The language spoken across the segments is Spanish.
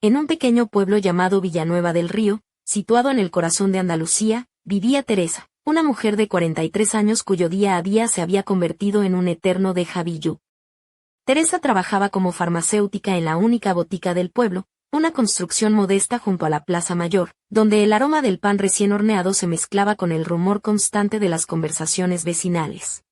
En un pequeño pueblo llamado Villanueva del Río, situado en el corazón de Andalucía, vivía Teresa, una mujer de 43 años cuyo día a día se había convertido en un eterno déjà vu. Teresa trabajaba como farmacéutica en la única botica del pueblo, una construcción modesta junto a la Plaza Mayor, donde el aroma del pan recién horneado se mezclaba con el rumor constante de las conversaciones vecinales.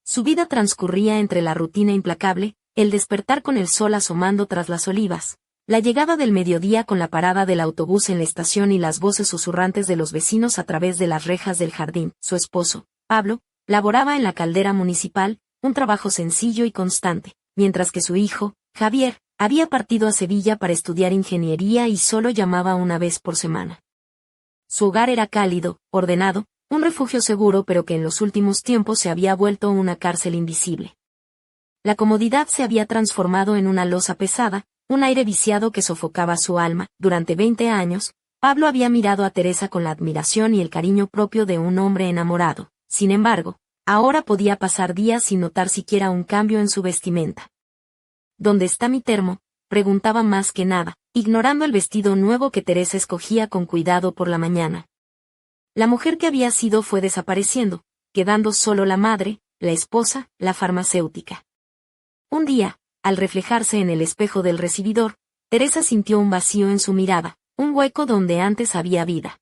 Su vida transcurría entre la rutina implacable, el despertar con el sol asomando tras las olivas, la llegada del mediodía con la parada del autobús en la estación y las voces susurrantes de los vecinos a través de las rejas del jardín. Su esposo, Pablo, laboraba en la caldera municipal, un trabajo sencillo y constante, mientras que su hijo, Javier, había partido a Sevilla para estudiar ingeniería y solo llamaba una vez por semana. Su hogar era cálido, ordenado, un refugio seguro pero que en los últimos tiempos se había vuelto una cárcel invisible. La comodidad se había transformado en una losa pesada, un aire viciado que sofocaba su alma. Durante 20 años, Pablo había mirado a Teresa con la admiración y el cariño propio de un hombre enamorado. Sin embargo, ahora podía pasar días sin notar siquiera un cambio en su vestimenta. ¿Dónde está mi termo?, preguntaba más que nada, ignorando el vestido nuevo que Teresa escogía con cuidado por la mañana. La mujer que había sido fue desapareciendo, quedando solo la madre, la esposa, la farmacéutica. Un día, al reflejarse en el espejo del recibidor, Teresa sintió un vacío en su mirada, un hueco donde antes había vida.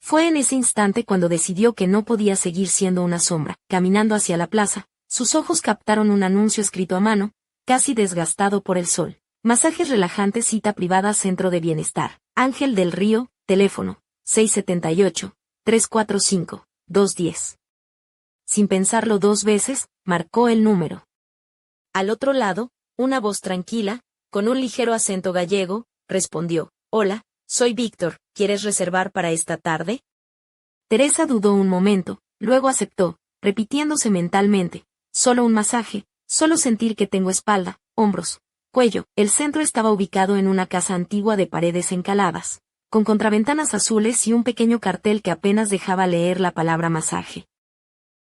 Fue en ese instante cuando decidió que no podía seguir siendo una sombra. Caminando hacia la plaza, sus ojos captaron un anuncio escrito a mano, casi desgastado por el sol. Masajes relajantes, cita privada, Centro de Bienestar. Ángel del Río, teléfono, 678-345-210. Sin pensarlo dos veces, marcó el número. Al otro lado, una voz tranquila, con un ligero acento gallego, respondió: «Hola, soy Víctor, ¿quieres reservar para esta tarde?». Teresa dudó un momento, luego aceptó, repitiéndose mentalmente: «Solo un masaje, solo sentir que tengo espalda, hombros, cuello». El centro estaba ubicado en una casa antigua de paredes encaladas, con contraventanas azules y un pequeño cartel que apenas dejaba leer la palabra masaje.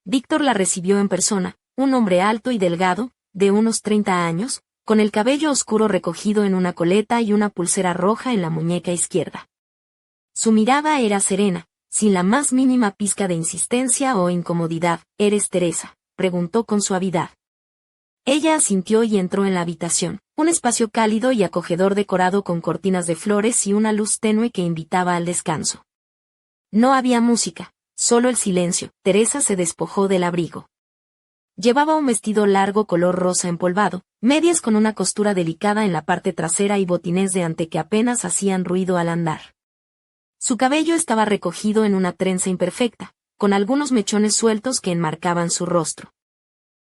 Víctor la recibió en persona, un hombre alto y delgado, de unos 30 años, con el cabello oscuro recogido en una coleta y una pulsera roja en la muñeca izquierda. Su mirada era serena, sin la más mínima pizca de insistencia o incomodidad. «¿Eres Teresa?», preguntó con suavidad. Ella asintió y entró en la habitación, un espacio cálido y acogedor decorado con cortinas de flores y una luz tenue que invitaba al descanso. No había música, solo el silencio. Teresa se despojó del abrigo. Llevaba un vestido largo color rosa empolvado, medias con una costura delicada en la parte trasera y botines de ante que apenas hacían ruido al andar. Su cabello estaba recogido en una trenza imperfecta, con algunos mechones sueltos que enmarcaban su rostro.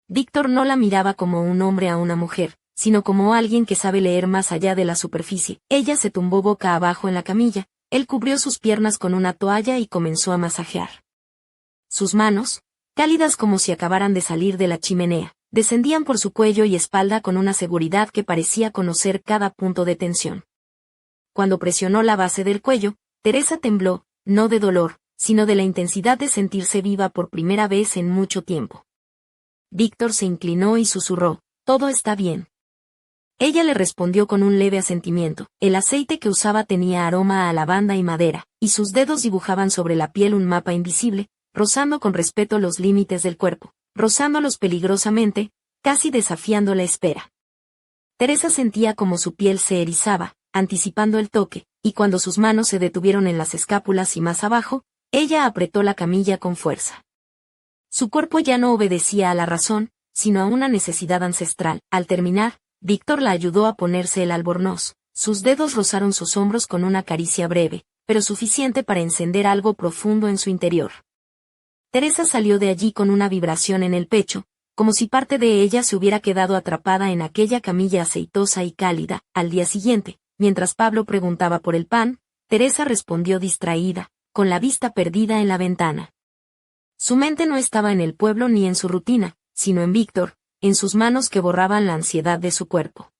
Víctor no la miraba como un hombre a una mujer, sino como alguien que sabe leer más allá de la superficie. Ella se tumbó boca abajo en la camilla, él cubrió sus piernas con una toalla y comenzó a masajear. Sus manos, cálidas como si acabaran de salir de la chimenea, descendían por su cuello y espalda con una seguridad que parecía conocer cada punto de tensión. Cuando presionó la base del cuello, Teresa tembló, no de dolor, sino de la intensidad de sentirse viva por primera vez en mucho tiempo. Víctor se inclinó y susurró: «Todo está bien». Ella le respondió con un leve asentimiento. El aceite que usaba tenía aroma a lavanda y madera, y sus dedos dibujaban sobre la piel un mapa invisible, rozando con respeto los límites del cuerpo, rozándolos peligrosamente, casi desafiando la espera. Teresa sentía como su piel se erizaba, anticipando el toque, y cuando sus manos se detuvieron en las escápulas y más abajo, ella apretó la camilla con fuerza. Su cuerpo ya no obedecía a la razón, sino a una necesidad ancestral. Al terminar, Víctor la ayudó a ponerse el albornoz. Sus dedos rozaron sus hombros con una caricia breve, pero suficiente para encender algo profundo en su interior. Teresa salió de allí con una vibración en el pecho, como si parte de ella se hubiera quedado atrapada en aquella camilla aceitosa y cálida. Al día siguiente, mientras Pablo preguntaba por el pan, Teresa respondió distraída, con la vista perdida en la ventana. Su mente no estaba en el pueblo ni en su rutina, sino en Víctor, en sus manos que borraban la ansiedad de su cuerpo.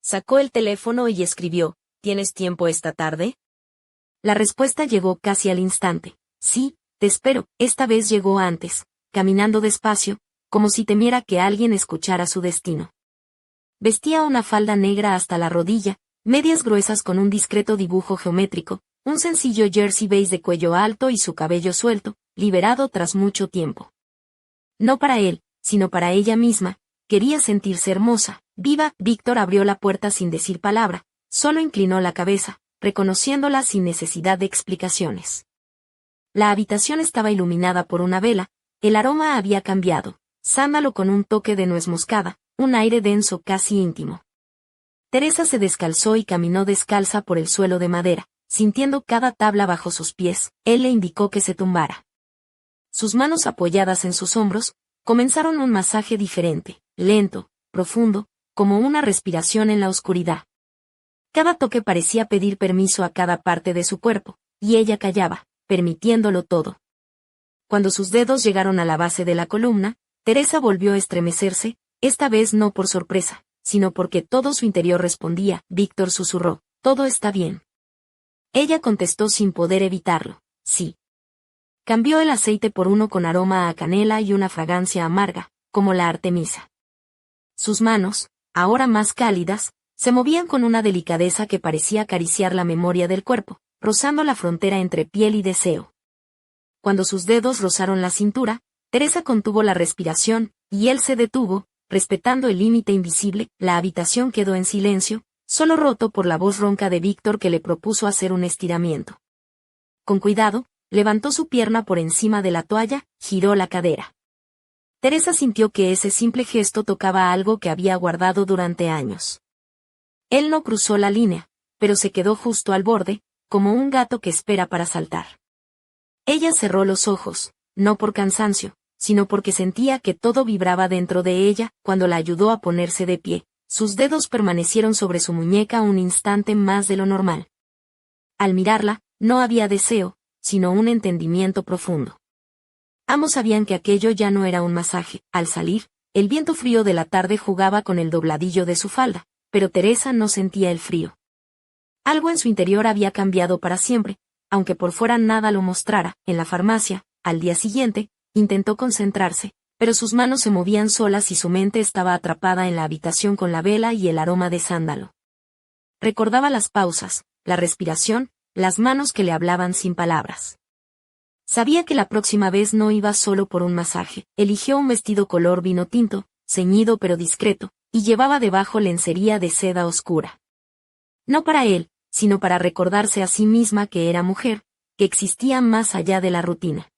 Sacó el teléfono y escribió: «¿Tienes tiempo esta tarde?». La respuesta llegó casi al instante: «Sí, te espero». Esta vez llegó antes, caminando despacio, como si temiera que alguien escuchara su destino. Vestía una falda negra hasta la rodilla, medias gruesas con un discreto dibujo geométrico, un sencillo jersey beige de cuello alto y su cabello suelto, liberado tras mucho tiempo. No para él, sino para ella misma, quería sentirse hermosa, viva. Víctor abrió la puerta sin decir palabra, solo inclinó la cabeza, reconociéndola sin necesidad de explicaciones. La habitación estaba iluminada por una vela, el aroma había cambiado, sándalo con un toque de nuez moscada, un aire denso casi íntimo. Teresa se descalzó y caminó descalza por el suelo de madera, sintiendo cada tabla bajo sus pies. Él le indicó que se tumbara. Sus manos apoyadas en sus hombros, comenzaron un masaje diferente, lento, profundo, como una respiración en la oscuridad. Cada toque parecía pedir permiso a cada parte de su cuerpo, y ella callaba, permitiéndolo todo. Cuando sus dedos llegaron a la base de la columna, Teresa volvió a estremecerse, esta vez no por sorpresa, sino porque todo su interior respondía. Víctor susurró, «Todo está bien». Ella contestó sin poder evitarlo, «Sí». Cambió el aceite por uno con aroma a canela y una fragancia amarga, como la artemisa. Sus manos, ahora más cálidas, se movían con una delicadeza que parecía acariciar la memoria del cuerpo, rozando la frontera entre piel y deseo. Cuando sus dedos rozaron la cintura, Teresa contuvo la respiración, y él se detuvo, respetando el límite invisible. La habitación quedó en silencio, solo roto por la voz ronca de Víctor que le propuso hacer un estiramiento. Con cuidado, levantó su pierna por encima de la toalla, giró la cadera. Teresa sintió que ese simple gesto tocaba algo que había guardado durante años. Él no cruzó la línea, pero se quedó justo al borde, como un gato que espera para saltar. Ella cerró los ojos, no por cansancio, sino porque sentía que todo vibraba dentro de ella. Cuando la ayudó a ponerse de pie, sus dedos permanecieron sobre su muñeca un instante más de lo normal. Al mirarla, no había deseo, sino un entendimiento profundo. Ambos sabían que aquello ya no era un masaje. Al salir, el viento frío de la tarde jugaba con el dobladillo de su falda, pero Teresa no sentía el frío. Algo en su interior había cambiado para siempre, aunque por fuera nada lo mostrara. En la farmacia, al día siguiente, intentó concentrarse, pero sus manos se movían solas y su mente estaba atrapada en la habitación con la vela y el aroma de sándalo. Recordaba las pausas, la respiración, las manos que le hablaban sin palabras. Sabía que la próxima vez no iba solo por un masaje. Eligió un vestido color vino tinto, ceñido pero discreto, y llevaba debajo lencería de seda oscura. No para él, sino para recordarse a sí misma que era mujer, que existía más allá de la rutina.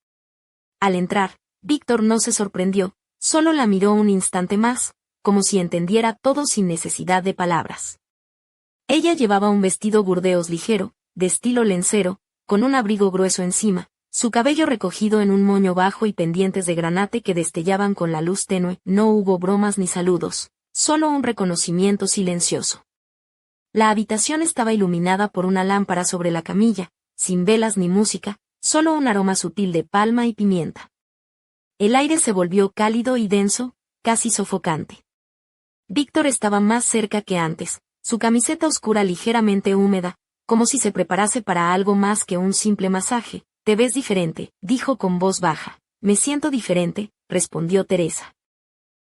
Al entrar, Víctor no se sorprendió, solo la miró un instante más, como si entendiera todo sin necesidad de palabras. Ella llevaba un vestido burdeos ligero, de estilo lencero, con un abrigo grueso encima, su cabello recogido en un moño bajo y pendientes de granate que destellaban con la luz tenue. No hubo bromas ni saludos, solo un reconocimiento silencioso. La habitación estaba iluminada por una lámpara sobre la camilla, sin velas ni música, solo un aroma sutil de palma y pimienta. El aire se volvió cálido y denso, casi sofocante. Víctor estaba más cerca que antes, su camiseta oscura ligeramente húmeda, como si se preparase para algo más que un simple masaje. «Te ves diferente», dijo con voz baja. «Me siento diferente», respondió Teresa.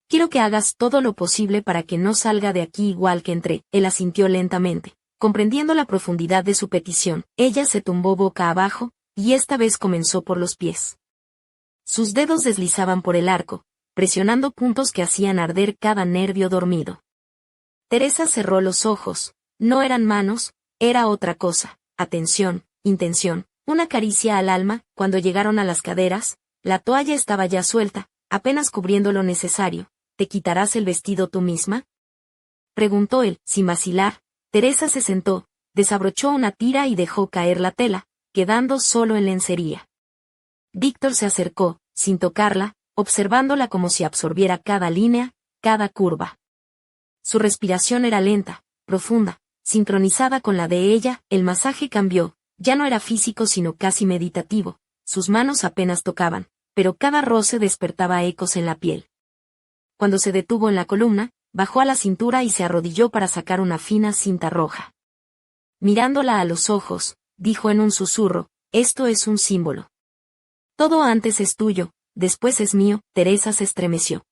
«Quiero que hagas todo lo posible para que no salga de aquí igual que entré». Él asintió lentamente, comprendiendo la profundidad de su petición. Ella se tumbó boca abajo, y esta vez comenzó por los pies. Sus dedos deslizaban por el arco, presionando puntos que hacían arder cada nervio dormido. Teresa cerró los ojos. No eran manos, era otra cosa, atención, intención, una caricia al alma. Cuando llegaron a las caderas, la toalla estaba ya suelta, apenas cubriendo lo necesario. «¿Te quitarás el vestido tú misma?», preguntó él, sin vacilar. Teresa se sentó, desabrochó una tira y dejó caer la tela, quedando solo en lencería. Víctor se acercó, sin tocarla, observándola como si absorbiera cada línea, cada curva. Su respiración era lenta, profunda, sincronizada con la de ella. El masaje cambió, ya no era físico sino casi meditativo. Sus manos apenas tocaban, pero cada roce despertaba ecos en la piel. Cuando se detuvo en la columna, bajó a la cintura y se arrodilló para sacar una fina cinta roja. Mirándola a los ojos, dijo en un susurro: «Esto es un símbolo. Todo antes es tuyo, después es mío». Teresa se estremeció.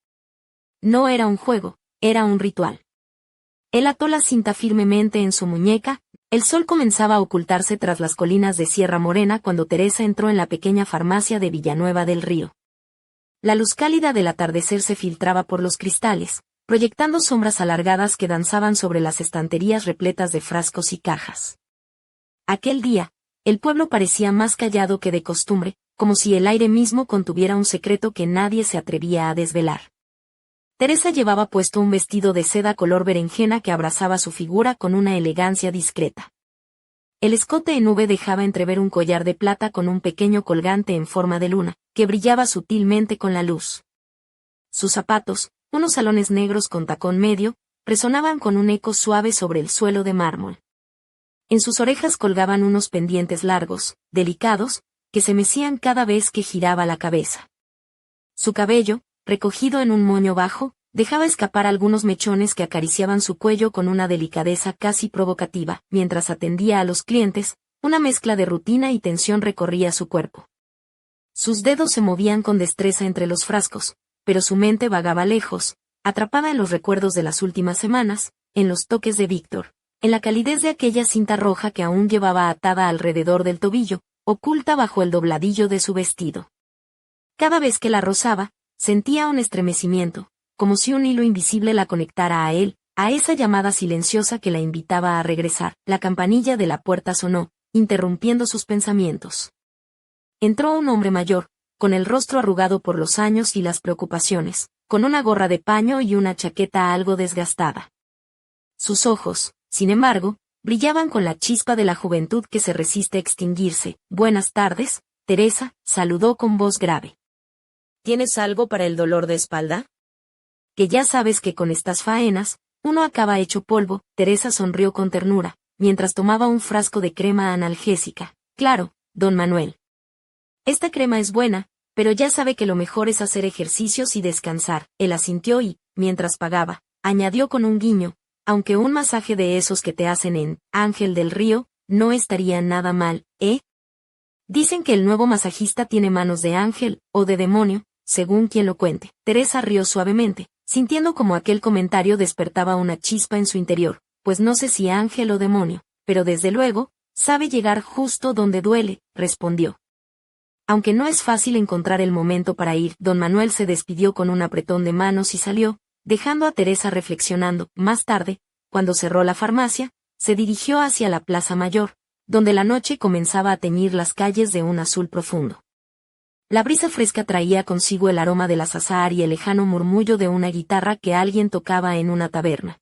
No era un juego, era un ritual. Él ató la cinta firmemente en su muñeca. El sol comenzaba a ocultarse tras las colinas de Sierra Morena cuando Teresa entró en la pequeña farmacia de Villanueva del Río. La luz cálida del atardecer se filtraba por los cristales, proyectando sombras alargadas que danzaban sobre las estanterías repletas de frascos y cajas. Aquel día, el pueblo parecía más callado que de costumbre, como si el aire mismo contuviera un secreto que nadie se atrevía a desvelar. Teresa llevaba puesto un vestido de seda color berenjena que abrazaba su figura con una elegancia discreta. El escote en V dejaba entrever un collar de plata con un pequeño colgante en forma de luna, que brillaba sutilmente con la luz. Sus zapatos, unos salones negros con tacón medio, resonaban con un eco suave sobre el suelo de mármol. En sus orejas colgaban unos pendientes largos, delicados, que se mecían cada vez que giraba la cabeza. Su cabello, recogido en un moño bajo, dejaba escapar algunos mechones que acariciaban su cuello con una delicadeza casi provocativa. Mientras atendía a los clientes, una mezcla de rutina y tensión recorría su cuerpo. Sus dedos se movían con destreza entre los frascos, pero su mente vagaba lejos, atrapada en los recuerdos de las últimas semanas, en los toques de Víctor, en la calidez de aquella cinta roja que aún llevaba atada alrededor del tobillo, oculta bajo el dobladillo de su vestido. Cada vez que la rozaba, sentía un estremecimiento, como si un hilo invisible la conectara a él, a esa llamada silenciosa que la invitaba a regresar. La campanilla de la puerta sonó, interrumpiendo sus pensamientos. Entró un hombre mayor, con el rostro arrugado por los años y las preocupaciones, con una gorra de paño y una chaqueta algo desgastada. Sus ojos, sin embargo, brillaban con la chispa de la juventud que se resiste a extinguirse. «Buenas tardes, Teresa», saludó con voz grave. «¿Tienes algo para el dolor de espalda? Que ya sabes que con estas faenas, uno acaba hecho polvo». Teresa sonrió con ternura, mientras tomaba un frasco de crema analgésica. «Claro, don Manuel. Esta crema es buena, pero ya sabe que lo mejor es hacer ejercicios y descansar». Él asintió y, mientras pagaba, añadió con un guiño, «aunque un masaje de esos que te hacen en Ángel del Río, no estaría nada mal, ¿eh? Dicen que el nuevo masajista tiene manos de ángel, o de demonio, según quien lo cuente». Teresa rió suavemente, sintiendo como aquel comentario despertaba una chispa en su interior. «Pues no sé si ángel o demonio, pero desde luego, sabe llegar justo donde duele», respondió. Aunque no es fácil encontrar el momento para ir, don Manuel se despidió con un apretón de manos y salió, dejando a Teresa reflexionando. Más tarde, cuando cerró la farmacia, se dirigió hacia la Plaza Mayor, donde la noche comenzaba a teñir las calles de un azul profundo. La brisa fresca traía consigo el aroma del azahar y el lejano murmullo de una guitarra que alguien tocaba en una taberna.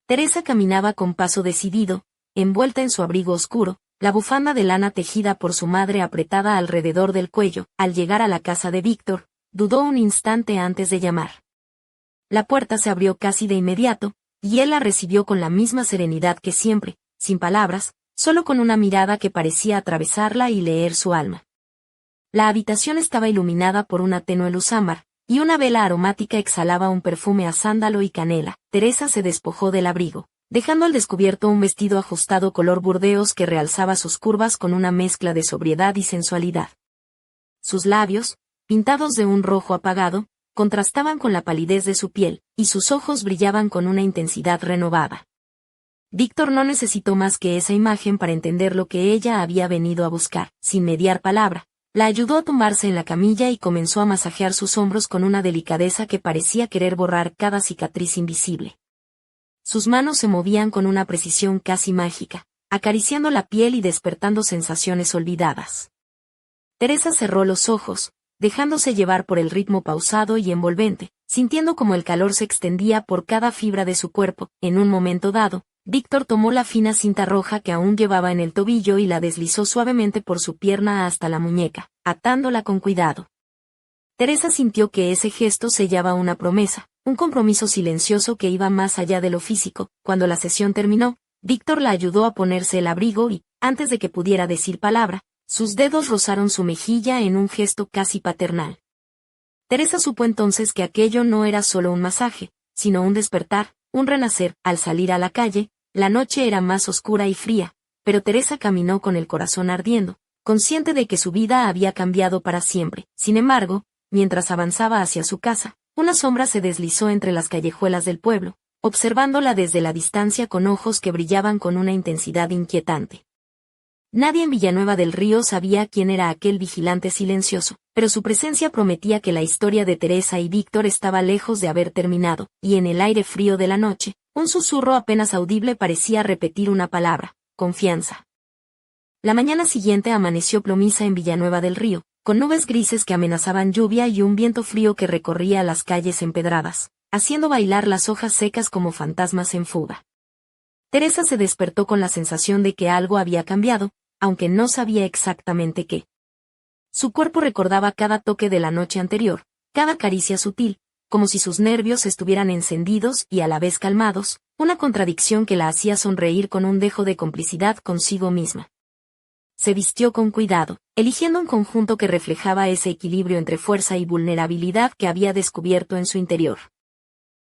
Teresa caminaba con paso decidido, envuelta en su abrigo oscuro, la bufanda de lana tejida por su madre apretada alrededor del cuello. Al llegar a la casa de Víctor, dudó un instante antes de llamar. La puerta se abrió casi de inmediato, y él la recibió con la misma serenidad que siempre, sin palabras, solo con una mirada que parecía atravesarla y leer su alma. La habitación estaba iluminada por una tenue luz ámbar, y una vela aromática exhalaba un perfume a sándalo y canela. Teresa se despojó del abrigo, dejando al descubierto un vestido ajustado color burdeos que realzaba sus curvas con una mezcla de sobriedad y sensualidad. Sus labios, pintados de un rojo apagado, contrastaban con la palidez de su piel, y sus ojos brillaban con una intensidad renovada. Víctor no necesitó más que esa imagen para entender lo que ella había venido a buscar. Sin mediar palabra, la ayudó a tumbarse en la camilla y comenzó a masajear sus hombros con una delicadeza que parecía querer borrar cada cicatriz invisible. Sus manos se movían con una precisión casi mágica, acariciando la piel y despertando sensaciones olvidadas. Teresa cerró los ojos, dejándose llevar por el ritmo pausado y envolvente, sintiendo como el calor se extendía por cada fibra de su cuerpo. En un momento dado, Víctor tomó la fina cinta roja que aún llevaba en el tobillo y la deslizó suavemente por su pierna hasta la muñeca, atándola con cuidado. Teresa sintió que ese gesto sellaba una promesa, un compromiso silencioso que iba más allá de lo físico. Cuando la sesión terminó, Víctor la ayudó a ponerse el abrigo y, antes de que pudiera decir palabra, sus dedos rozaron su mejilla en un gesto casi paternal. Teresa supo entonces que aquello no era solo un masaje, sino un despertar, un renacer. Al salir a la calle, la noche era más oscura y fría, pero Teresa caminó con el corazón ardiendo, consciente de que su vida había cambiado para siempre. Sin embargo, mientras avanzaba hacia su casa, una sombra se deslizó entre las callejuelas del pueblo, observándola desde la distancia con ojos que brillaban con una intensidad inquietante. Nadie en Villanueva del Río sabía quién era aquel vigilante silencioso, pero su presencia prometía que la historia de Teresa y Víctor estaba lejos de haber terminado, y en el aire frío de la noche, un susurro apenas audible parecía repetir una palabra: confianza. La mañana siguiente amaneció plomiza en Villanueva del Río, con nubes grises que amenazaban lluvia y un viento frío que recorría las calles empedradas, haciendo bailar las hojas secas como fantasmas en fuga. Teresa se despertó con la sensación de que algo había cambiado, aunque no sabía exactamente qué. Su cuerpo recordaba cada toque de la noche anterior, cada caricia sutil, como si sus nervios estuvieran encendidos y a la vez calmados, una contradicción que la hacía sonreír con un dejo de complicidad consigo misma. Se vistió con cuidado, eligiendo un conjunto que reflejaba ese equilibrio entre fuerza y vulnerabilidad que había descubierto en su interior.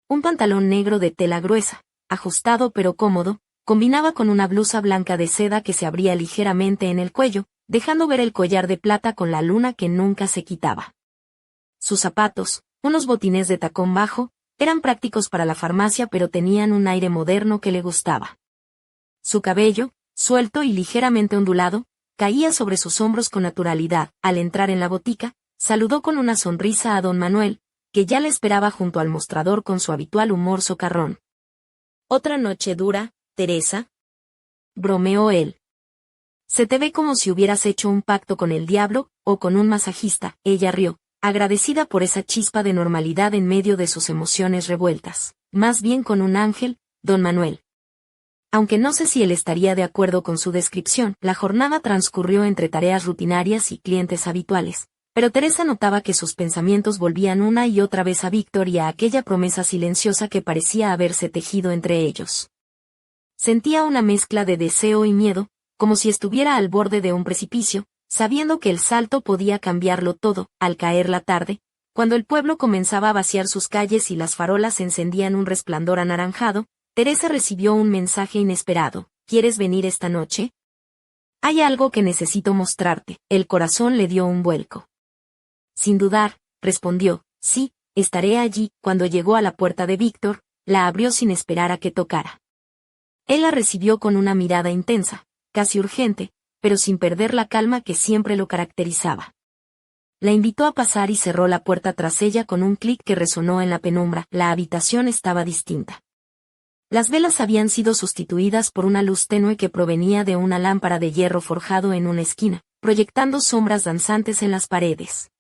Un pantalón negro de tela gruesa, ajustado pero cómodo, combinaba con una blusa blanca de seda que se abría ligeramente en el cuello, dejando ver el collar de plata con la luna que nunca se quitaba. Sus zapatos, unos botines de tacón bajo, eran prácticos para la farmacia pero tenían un aire moderno que le gustaba. Su cabello, suelto y ligeramente ondulado, caía sobre sus hombros con naturalidad. Al entrar en la botica, saludó con una sonrisa a don Manuel, que ya le esperaba junto al mostrador con su habitual humor socarrón. «¿Otra noche dura, Teresa?», bromeó él. «Se te ve como si hubieras hecho un pacto con el diablo, o con un masajista». Ella rió, agradecida por esa chispa de normalidad en medio de sus emociones revueltas. «Más bien con un ángel, don Manuel». Aunque no sé si él estaría de acuerdo con su descripción, la jornada transcurrió entre tareas rutinarias y clientes habituales, pero Teresa notaba que sus pensamientos volvían una y otra vez a Víctor y a aquella promesa silenciosa que parecía haberse tejido entre ellos. Sentía una mezcla de deseo y miedo, como si estuviera al borde de un precipicio, sabiendo que el salto podía cambiarlo todo. Al caer la tarde, cuando el pueblo comenzaba a vaciar sus calles y las farolas encendían un resplandor anaranjado, Teresa recibió un mensaje inesperado. «¿Quieres venir esta noche? Hay algo que necesito mostrarte». El corazón le dio un vuelco. Sin dudar, respondió: «Sí, estaré allí». Cuando llegó a la puerta de Víctor, la abrió sin esperar a que tocara. Él la recibió con una mirada intensa, casi urgente, pero sin perder la calma que siempre lo caracterizaba. La invitó a pasar y cerró la puerta tras ella con un clic que resonó en la penumbra. La habitación estaba distinta. Las velas habían sido sustituidas por una luz tenue que provenía de una lámpara de hierro forjado en una esquina, proyectando sombras danzantes en las paredes.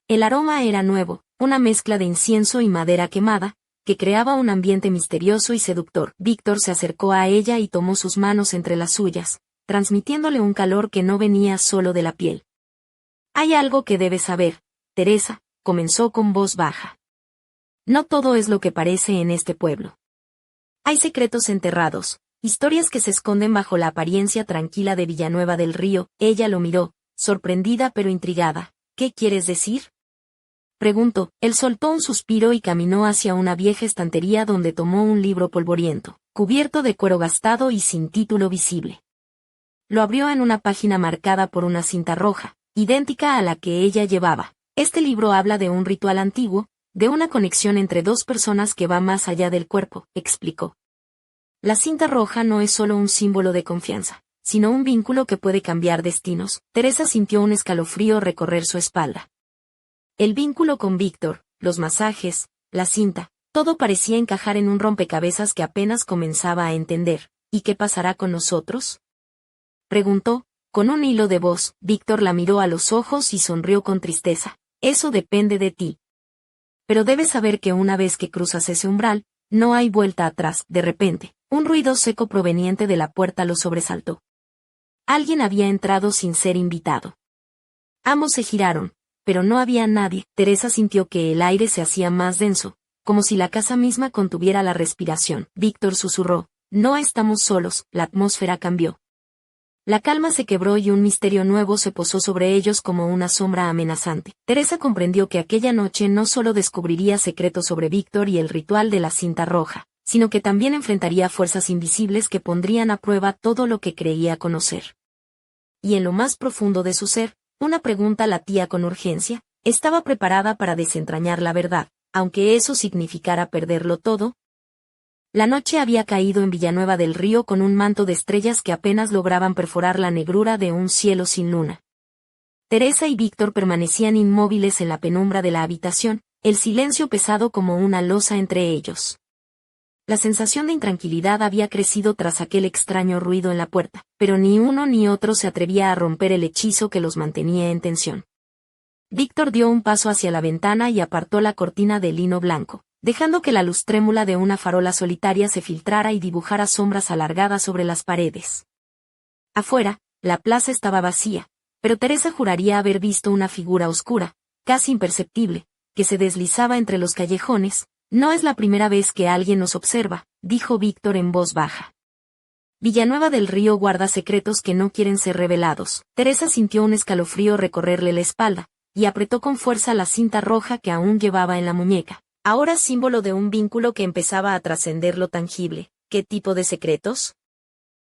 El aroma era nuevo, una mezcla de incienso y madera quemada, que creaba un ambiente misterioso y seductor. Víctor se acercó a ella y tomó sus manos entre las suyas, transmitiéndole un calor que no venía solo de la piel. «Hay algo que debes saber, Teresa», comenzó con voz baja. «No todo es lo que parece en este pueblo. Hay secretos enterrados, historias que se esconden bajo la apariencia tranquila de Villanueva del Río». Ella lo miró, sorprendida pero intrigada. «¿Qué quieres decir?», preguntó. Él soltó un suspiro y caminó hacia una vieja estantería donde tomó un libro polvoriento, cubierto de cuero gastado y sin título visible. Lo abrió en una página marcada por una cinta roja, idéntica a la que ella llevaba. Este libro habla de un ritual antiguo, de una conexión entre dos personas que va más allá del cuerpo, explicó. La cinta roja no es solo un símbolo de confianza, sino un vínculo que puede cambiar destinos. Teresa sintió un escalofrío recorrer su espalda. El vínculo con Víctor, los masajes, la cinta, todo parecía encajar en un rompecabezas que apenas comenzaba a entender. «¿Y qué pasará con nosotros?», preguntó, con un hilo de voz. Víctor la miró a los ojos y sonrió con tristeza. «Eso depende de ti. Pero debes saber que una vez que cruzas ese umbral, no hay vuelta atrás». De repente, un ruido seco proveniente de la puerta lo sobresaltó. Alguien había entrado sin ser invitado. Ambos se giraron, pero no había nadie. Teresa sintió que el aire se hacía más denso, como si la casa misma contuviera la respiración. Víctor susurró: «No estamos solos». La atmósfera cambió. La calma se quebró y un misterio nuevo se posó sobre ellos como una sombra amenazante. Teresa comprendió que aquella noche no solo descubriría secretos sobre Víctor y el ritual de la cinta roja, sino que también enfrentaría fuerzas invisibles que pondrían a prueba todo lo que creía conocer. Y en lo más profundo de su ser, una pregunta latía con urgencia. Estaba preparada para desentrañar la verdad, aunque eso significara perderlo todo. La noche había caído en Villanueva del Río con un manto de estrellas que apenas lograban perforar la negrura de un cielo sin luna. Teresa y Víctor permanecían inmóviles en la penumbra de la habitación, el silencio pesado como una losa entre ellos. La sensación de intranquilidad había crecido tras aquel extraño ruido en la puerta, pero ni uno ni otro se atrevía a romper el hechizo que los mantenía en tensión. Víctor dio un paso hacia la ventana y apartó la cortina de lino blanco, dejando que la luz trémula de una farola solitaria se filtrara y dibujara sombras alargadas sobre las paredes. Afuera, la plaza estaba vacía, pero Teresa juraría haber visto una figura oscura, casi imperceptible, que se deslizaba entre los callejones. No es la primera vez que alguien nos observa, dijo Víctor en voz baja. Villanueva del Río guarda secretos que no quieren ser revelados. Teresa sintió un escalofrío recorrerle la espalda, y apretó con fuerza la cinta roja que aún llevaba en la muñeca, ahora símbolo de un vínculo que empezaba a trascender lo tangible. ¿Qué tipo de secretos?,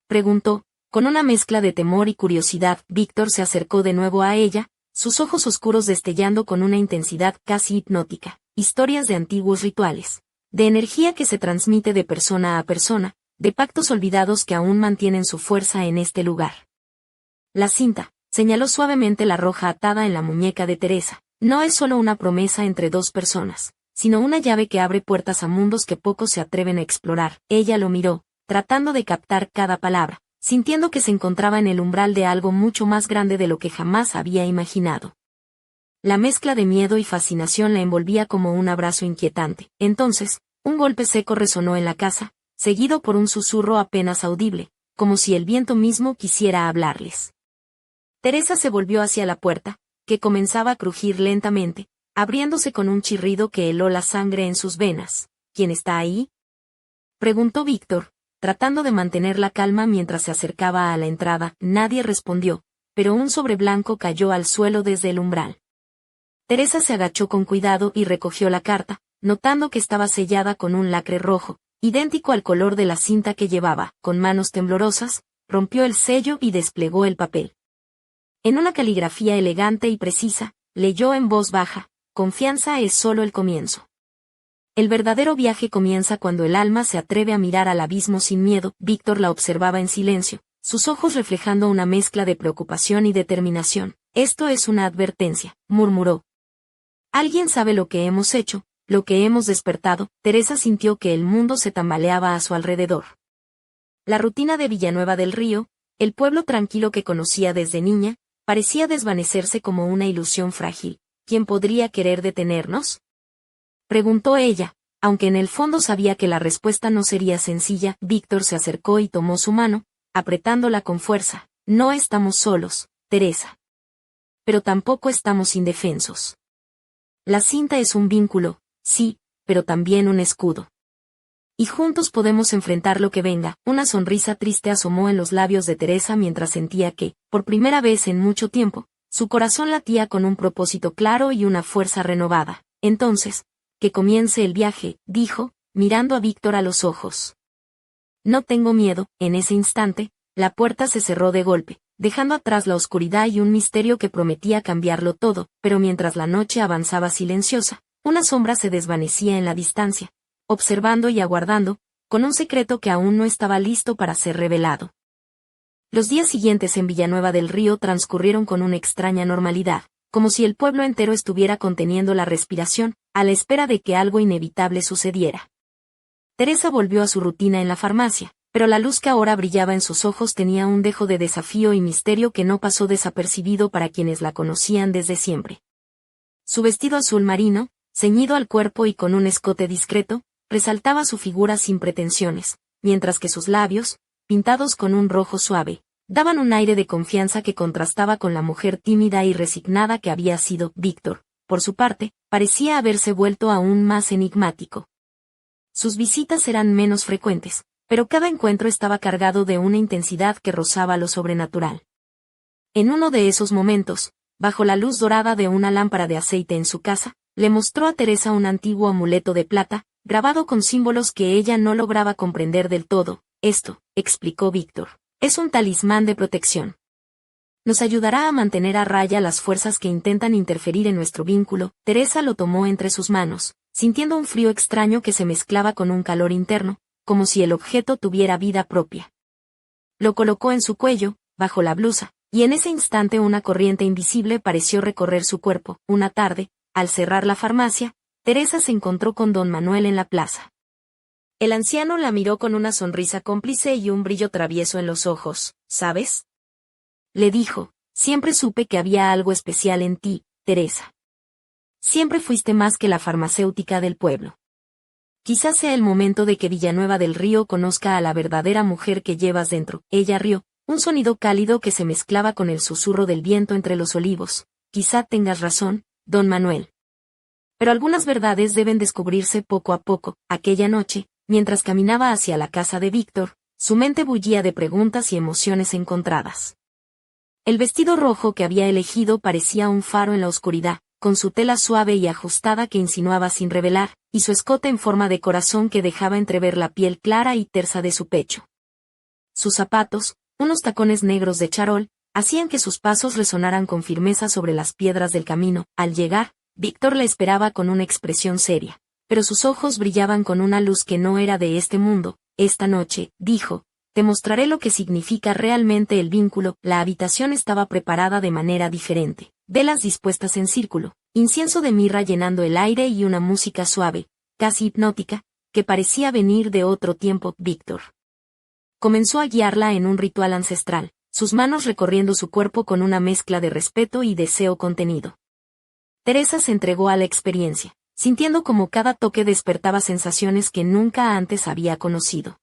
preguntó, con una mezcla de temor y curiosidad. Víctor se acercó de nuevo a ella, sus ojos oscuros destellando con una intensidad casi hipnótica. Historias de antiguos rituales, de energía que se transmite de persona a persona, de pactos olvidados que aún mantienen su fuerza en este lugar. La cinta, señaló suavemente la roja atada en la muñeca de Teresa, no es solo una promesa entre dos personas, sino una llave que abre puertas a mundos que pocos se atreven a explorar. Ella lo miró, tratando de captar cada palabra, sintiendo que se encontraba en el umbral de algo mucho más grande de lo que jamás había imaginado. La mezcla de miedo y fascinación la envolvía como un abrazo inquietante. Entonces, un golpe seco resonó en la casa, seguido por un susurro apenas audible, como si el viento mismo quisiera hablarles. Teresa se volvió hacia la puerta, que comenzaba a crujir lentamente, abriéndose con un chirrido que heló la sangre en sus venas. ¿Quién está ahí?, preguntó Víctor, tratando de mantener la calma mientras se acercaba a la entrada. Nadie respondió, pero un sobre blanco cayó al suelo desde el umbral. Teresa se agachó con cuidado y recogió la carta, notando que estaba sellada con un lacre rojo, idéntico al color de la cinta que llevaba. Con manos temblorosas, rompió el sello y desplegó el papel. En una caligrafía elegante y precisa, leyó en voz baja: confianza es solo el comienzo. El verdadero viaje comienza cuando el alma se atreve a mirar al abismo sin miedo. Víctor la observaba en silencio, sus ojos reflejando una mezcla de preocupación y determinación. Esto es una advertencia, murmuró. Alguien sabe lo que hemos hecho, lo que hemos despertado. Teresa sintió que el mundo se tambaleaba a su alrededor. La rutina de Villanueva del Río, el pueblo tranquilo que conocía desde niña, parecía desvanecerse como una ilusión frágil. ¿Quién podría querer detenernos?, preguntó ella, aunque en el fondo sabía que la respuesta no sería sencilla. Víctor se acercó y tomó su mano, apretándola con fuerza. No estamos solos, Teresa. Pero tampoco estamos indefensos. La cinta es un vínculo, sí, pero también un escudo. Y juntos podemos enfrentar lo que venga. Una sonrisa triste asomó en los labios de Teresa mientras sentía que, por primera vez en mucho tiempo, su corazón latía con un propósito claro y una fuerza renovada. Entonces, que comience el viaje, dijo, mirando a Víctor a los ojos. No tengo miedo. En ese instante, la puerta se cerró de golpe, dejando atrás la oscuridad y un misterio que prometía cambiarlo todo. Pero mientras la noche avanzaba silenciosa, una sombra se desvanecía en la distancia, observando y aguardando, con un secreto que aún no estaba listo para ser revelado. Los días siguientes en Villanueva del Río transcurrieron con una extraña normalidad, como si el pueblo entero estuviera conteniendo la respiración, a la espera de que algo inevitable sucediera. Teresa volvió a su rutina en la farmacia, pero la luz que ahora brillaba en sus ojos tenía un dejo de desafío y misterio que no pasó desapercibido para quienes la conocían desde siempre. Su vestido azul marino, ceñido al cuerpo y con un escote discreto, resaltaba su figura sin pretensiones, mientras que sus labios, pintados con un rojo suave, daban un aire de confianza que contrastaba con la mujer tímida y resignada que había sido. Víctor, por su parte, parecía haberse vuelto aún más enigmático. Sus visitas eran menos frecuentes, pero cada encuentro estaba cargado de una intensidad que rozaba lo sobrenatural. En uno de esos momentos, bajo la luz dorada de una lámpara de aceite en su casa, le mostró a Teresa un antiguo amuleto de plata, grabado con símbolos que ella no lograba comprender del todo. Esto, explicó Víctor, es un talismán de protección. Nos ayudará a mantener a raya las fuerzas que intentan interferir en nuestro vínculo. Teresa lo tomó entre sus manos, sintiendo un frío extraño que se mezclaba con un calor interno, como si el objeto tuviera vida propia. Lo colocó en su cuello, bajo la blusa, y en ese instante una corriente invisible pareció recorrer su cuerpo. Una tarde, al cerrar la farmacia, Teresa se encontró con don Manuel en la plaza. El anciano la miró con una sonrisa cómplice y un brillo travieso en los ojos. ¿Sabes?, le dijo, siempre supe que había algo especial en ti, Teresa. Siempre fuiste más que la farmacéutica del pueblo. Quizás sea el momento de que Villanueva del Río conozca a la verdadera mujer que llevas dentro. Ella rió, un sonido cálido que se mezclaba con el susurro del viento entre los olivos. Quizá tengas razón, don Manuel. Pero algunas verdades deben descubrirse poco a poco. Aquella noche, mientras caminaba hacia la casa de Víctor, su mente bullía de preguntas y emociones encontradas. El vestido rojo que había elegido parecía un faro en la oscuridad, con su tela suave y ajustada que insinuaba sin revelar, y su escote en forma de corazón que dejaba entrever la piel clara y tersa de su pecho. Sus zapatos, unos tacones negros de charol, hacían que sus pasos resonaran con firmeza sobre las piedras del camino. Al llegar, Víctor la esperaba con una expresión seria, pero sus ojos brillaban con una luz que no era de este mundo. Esta noche, dijo, te mostraré lo que significa realmente el vínculo. La habitación estaba preparada de manera diferente. Velas dispuestas en círculo, incienso de mirra llenando el aire y una música suave, casi hipnótica, que parecía venir de otro tiempo. Víctor comenzó a guiarla en un ritual ancestral, sus manos recorriendo su cuerpo con una mezcla de respeto y deseo contenido. Teresa se entregó a la experiencia, sintiendo como cada toque despertaba sensaciones que nunca antes había conocido.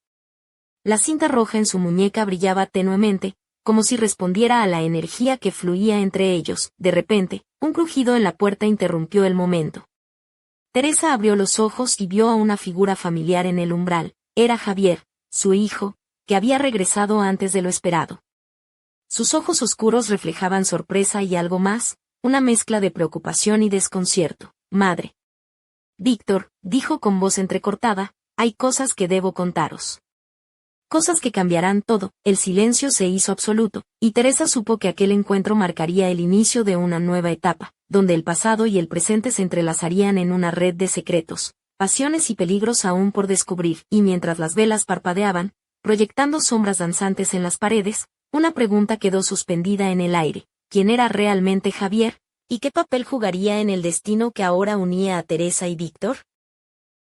La cinta roja en su muñeca brillaba tenuemente, como si respondiera a la energía que fluía entre ellos. De repente, un crujido en la puerta interrumpió el momento. Teresa abrió los ojos y vio a una figura familiar en el umbral. Era Javier, su hijo, que había regresado antes de lo esperado. Sus ojos oscuros reflejaban sorpresa y algo más, una mezcla de preocupación y desconcierto. Madre. Víctor, dijo con voz entrecortada, hay cosas que debo contaros. Cosas que cambiarán todo. El silencio se hizo absoluto, y Teresa supo que aquel encuentro marcaría el inicio de una nueva etapa, donde el pasado y el presente se entrelazarían en una red de secretos, pasiones y peligros aún por descubrir. Y mientras las velas parpadeaban, proyectando sombras danzantes en las paredes, una pregunta quedó suspendida en el aire. ¿Quién era realmente Javier? ¿Y qué papel jugaría en el destino que ahora unía a Teresa y Víctor?